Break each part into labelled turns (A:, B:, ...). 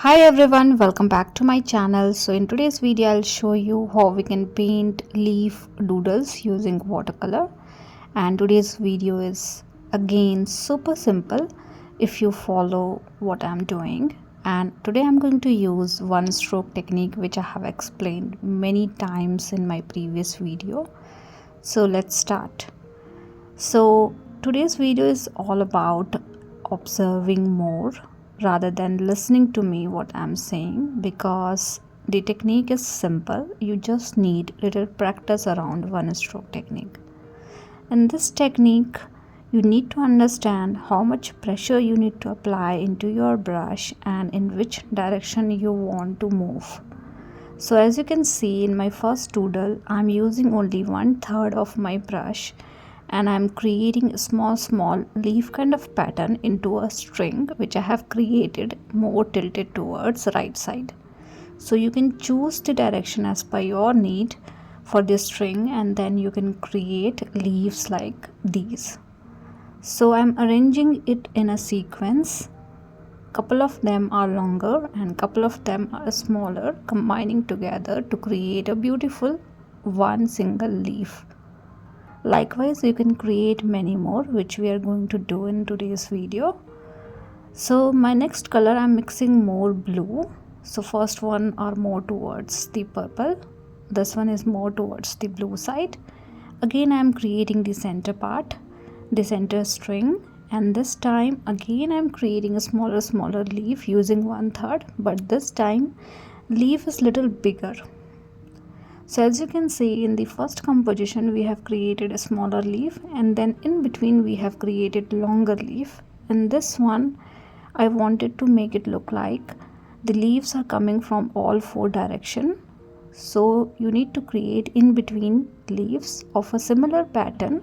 A: Hi everyone, welcome back to my channel. So in today's video I'll show you how we can paint leaf doodles using watercolor, and today's video is again super simple if you follow what I'm doing. And today I'm going to use one stroke technique which I have explained many times in my previous video. So let's start. So today's video is all about observing more rather than listening to me what I'm saying, because the technique is simple. You just need little practice around one stroke technique. In this technique you need to understand how much pressure you need to apply into your brush and in which direction you want to move. So as you can see in my first doodle, I'm using only 1/3 of my brush and I'm creating a small leaf kind of pattern into a string which I have created more tilted towards right side. So you can choose the direction as per your need for this string, and then you can create leaves like these. So I'm arranging it in a sequence. Couple of them are longer and couple of them are smaller, combining together to create a beautiful one single leaf. Likewise, you can create many more, which we are going to do in today's video. So my next color, I'm mixing more blue. So first one are more towards the purple. This one is more towards the blue side. Again, I'm creating the center part, the center string, and this time again I'm creating a smaller leaf using 1/3, but this time leaf is little bigger. So as you can see in the first composition we have created a smaller leaf, and then in between we have created longer leaf. In this one I wanted to make it look like the leaves are coming from all four directions. So you need to create in between leaves of a similar pattern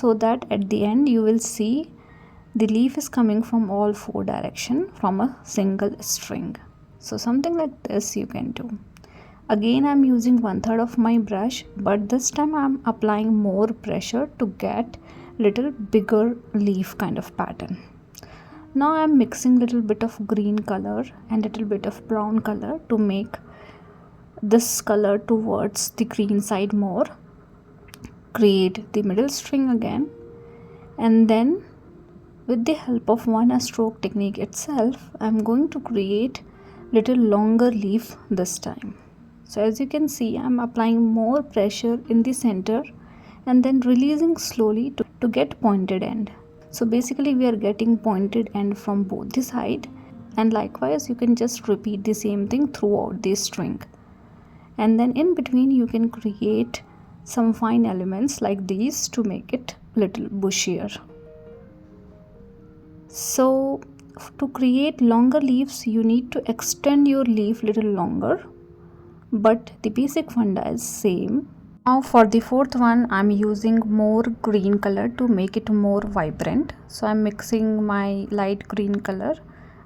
A: so that at the end you will see the leaf is coming from all four directions from a single string. So something like this you can do. Again I'm using 1/3 of my brush, but this time I'm applying more pressure to get little bigger leaf kind of pattern. Now I'm mixing little bit of green color and little bit of brown color to make this color towards the green side more. Create the middle string again, and then with the help of one stroke technique itself I'm going to create little longer leaf this time. So as you can see I'm applying more pressure in the center and then releasing slowly to get pointed end. So basically we are getting pointed end from both the side, and likewise you can just repeat the same thing throughout the string. And then in between you can create some fine elements like these to make it little bushier. So to create longer leaves you need to extend your leaf little longer, but the basic funda is same. Now for the fourth one I'm using more green color to make it more vibrant. So I'm mixing my light green color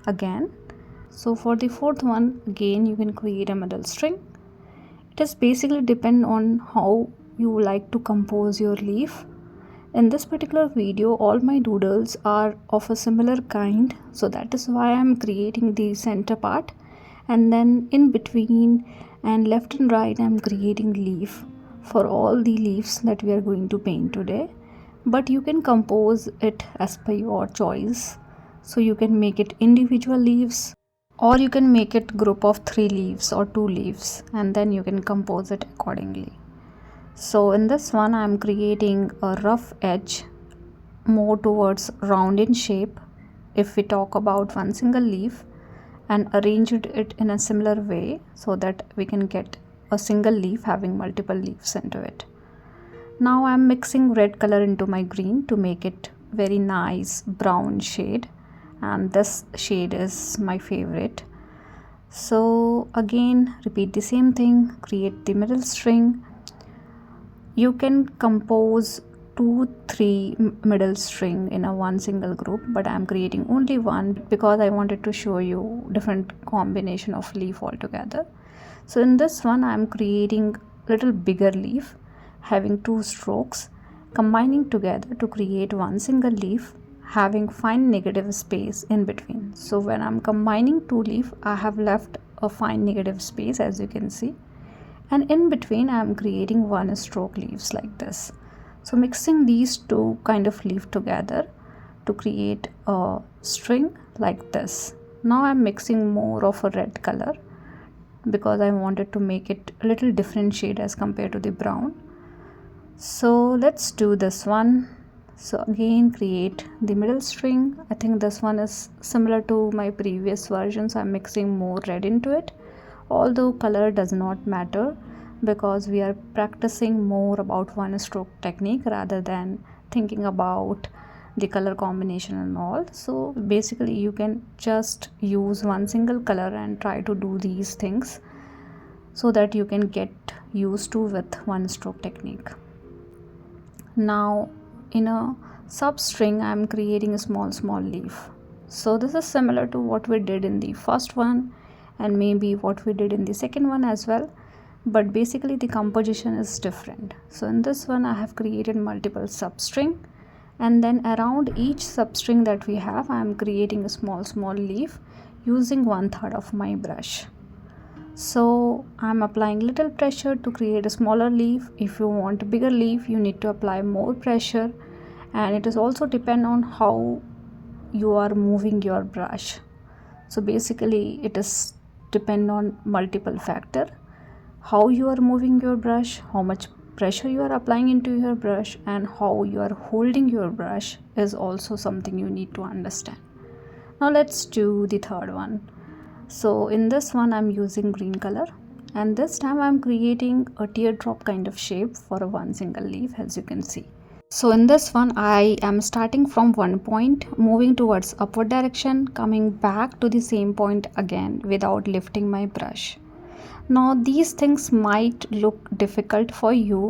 A: again. So for the fourth one again you can create a middle string. It is basically depend on how you like to compose your leaf. In this particular video all my doodles are of a similar kind, so that is why I'm creating the center part, and then in between and left and right I'm creating leaf for all the leaves that we are going to paint today. But you can compose it as per your choice. So you can make it individual leaves, or you can make it group of 3 leaves or 2 leaves, and then you can compose it accordingly. So in this one I'm creating a rough edge more towards round in shape if we talk about one single leaf, and arranged it in a similar way so that we can get a single leaf having multiple leaves into it. Now I'm mixing red color into my green to make it very nice brown shade, and this shade is my favorite. So again repeat the same thing, create the middle string. You can compose 2-3 middle string in a one single group, but I'm creating only one because I wanted to show you different combination of leaf altogether. So in this one I'm creating little bigger leaf having 2 strokes combining together to create one single leaf having fine negative space in between. So when I'm combining two leaf, I have left a fine negative space, as you can see, and in between I am creating one stroke leaves like this. So mixing these two kind of leaf together to create a string like this. Now I'm mixing more of a red color because I wanted to make it a little different shade as compared to the brown. So let's do this one. So again, create the middle string. I think this one is similar to my previous version, so I'm mixing more red into it, although color does not matter because we are practicing more about one stroke technique rather than thinking about the color combination and all. So basically you can just use one single color and try to do these things so that you can get used to with one stroke technique. Now in a substring I am creating a small leaf. So this is similar to what we did in the first one and maybe what we did in the second one as well, but basically the composition is different. So in this one I have created multiple substring, and then around each substring that we have I am creating a small leaf using 1/3 of my brush. So I'm applying little pressure to create a smaller leaf. If you want a bigger leaf, you need to apply more pressure, and it is also depend on how you are moving your brush. So basically it is depend on multiple factor: how you are moving your brush, how much pressure you are applying into your brush, and how you are holding your brush is also something you need to understand. Now let's do the third one. So in this one I'm using green color, and this time I'm creating a teardrop kind of shape for a one single leaf, as you can see. So in this one I am starting from one point, moving towards upward direction, coming back to the same point again without lifting my brush. Now these things might look difficult for you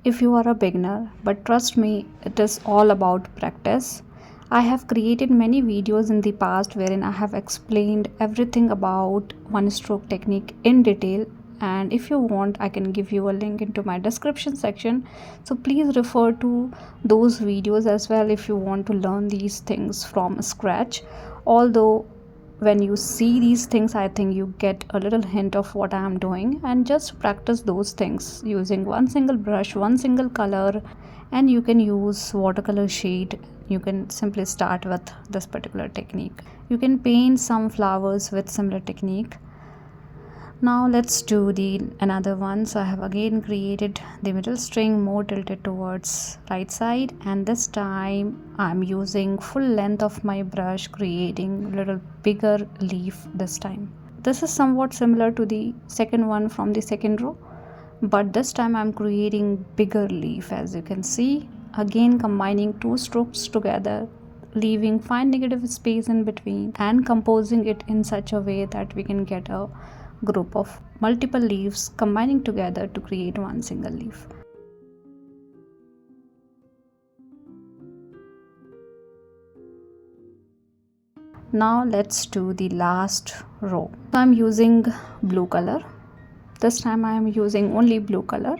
A: if you are a beginner, but trust me, it is all about practice. I have created many videos in the past wherein I have explained everything about one stroke technique in detail, and if you want I can give you a link into my description section, so please refer to those videos as well if you want to learn these things from scratch. Although when you see these things I think you get a little hint of what I am doing, and just practice those things using one single brush, one single color, and you can use watercolor shade. You can simply start with this particular technique. You can paint some flowers with similar technique. Now let's do the another one. So I have again created the middle string more tilted towards right side, and this time I'm using full length of my brush, creating a little bigger leaf this time. This is somewhat similar to the second one from the second row, but this time I'm creating bigger leaf, as you can see. Again combining two strokes together, leaving fine negative space in between, and composing it in such a way that we can get a group of multiple leaves combining together to create one single leaf. Now let's do the last row. So I'm using blue color. This time I am using only blue color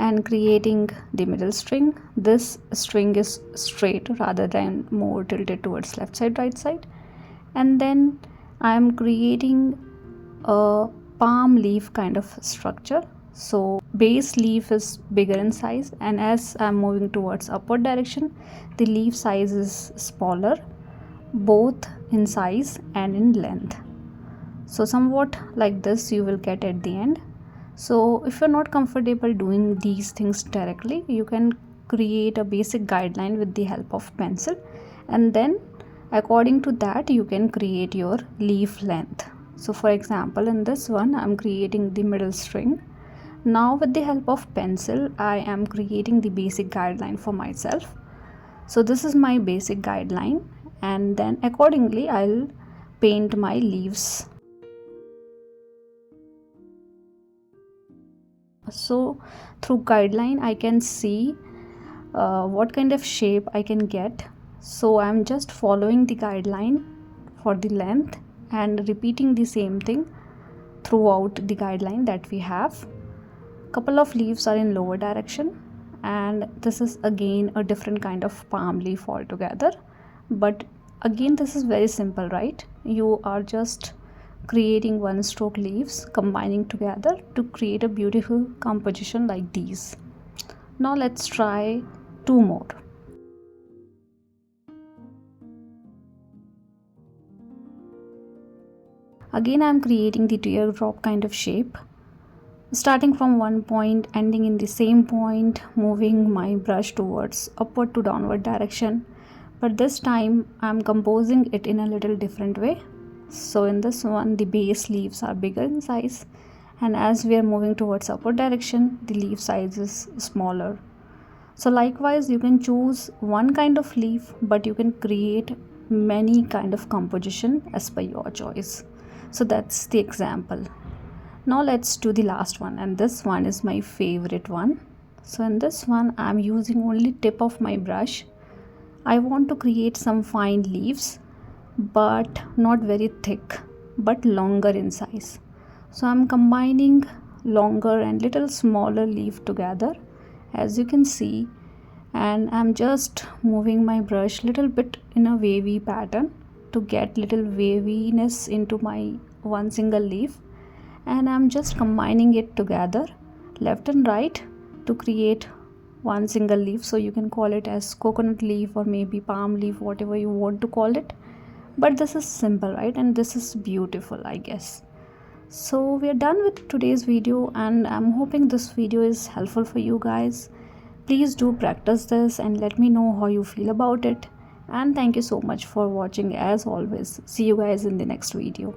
A: and creating the middle string. This string is straight rather than more tilted towards left side, right side. And then I am creating a palm leaf kind of structure. So base leaf is bigger in size, and as I'm moving towards upward direction, the leaf size is smaller, both in size and in length. So somewhat like this you will get at the end. So if you're not comfortable doing these things directly, you can create a basic guideline with the help of pencil, and then according to that you can create your leaf length. So for example in this one I'm creating the middle string. Now with the help of pencil I am creating the basic guideline for myself. So this is my basic guideline, and then accordingly I'll paint my leaves. So through guideline I can see what kind of shape I can get. So I'm just following the guideline for the length and repeating the same thing throughout the guideline that we have. Couple of leaves are in lower direction, and this is again a different kind of palm leaf altogether. But again, this is very simple, right? You are just creating one stroke leaves, combining together to create a beautiful composition like these. Now let's try two more. Again, I am creating the teardrop kind of shape, starting from one point, ending in the same point, moving my brush towards upward to downward direction. But this time I am composing it in a little different way. So in this one, the base leaves are bigger in size, and as we are moving towards upward direction, the leaf size is smaller. So likewise, you can choose one kind of leaf, but you can create many kind of composition as per your choice. So that's the example. Now let's do the last one, and this one is my favorite one. So in this one, I'm using only tip of my brush. I want to create some fine leaves, but not very thick, but longer in size. So I'm combining longer and little smaller leaf together, as you can see, and I'm just moving my brush little bit in a wavy pattern to get little waviness into my one single leaf, and I'm just combining it together left and right to create one single leaf. So you can call it as coconut leaf or maybe palm leaf, whatever you want to call it, but this is simple, right? And this is beautiful, I guess. So we are done with today's video, and I'm hoping this video is helpful for you guys. Please do practice this and let me know how you feel about it. And thank you so much for watching as always. See you guys in the next video.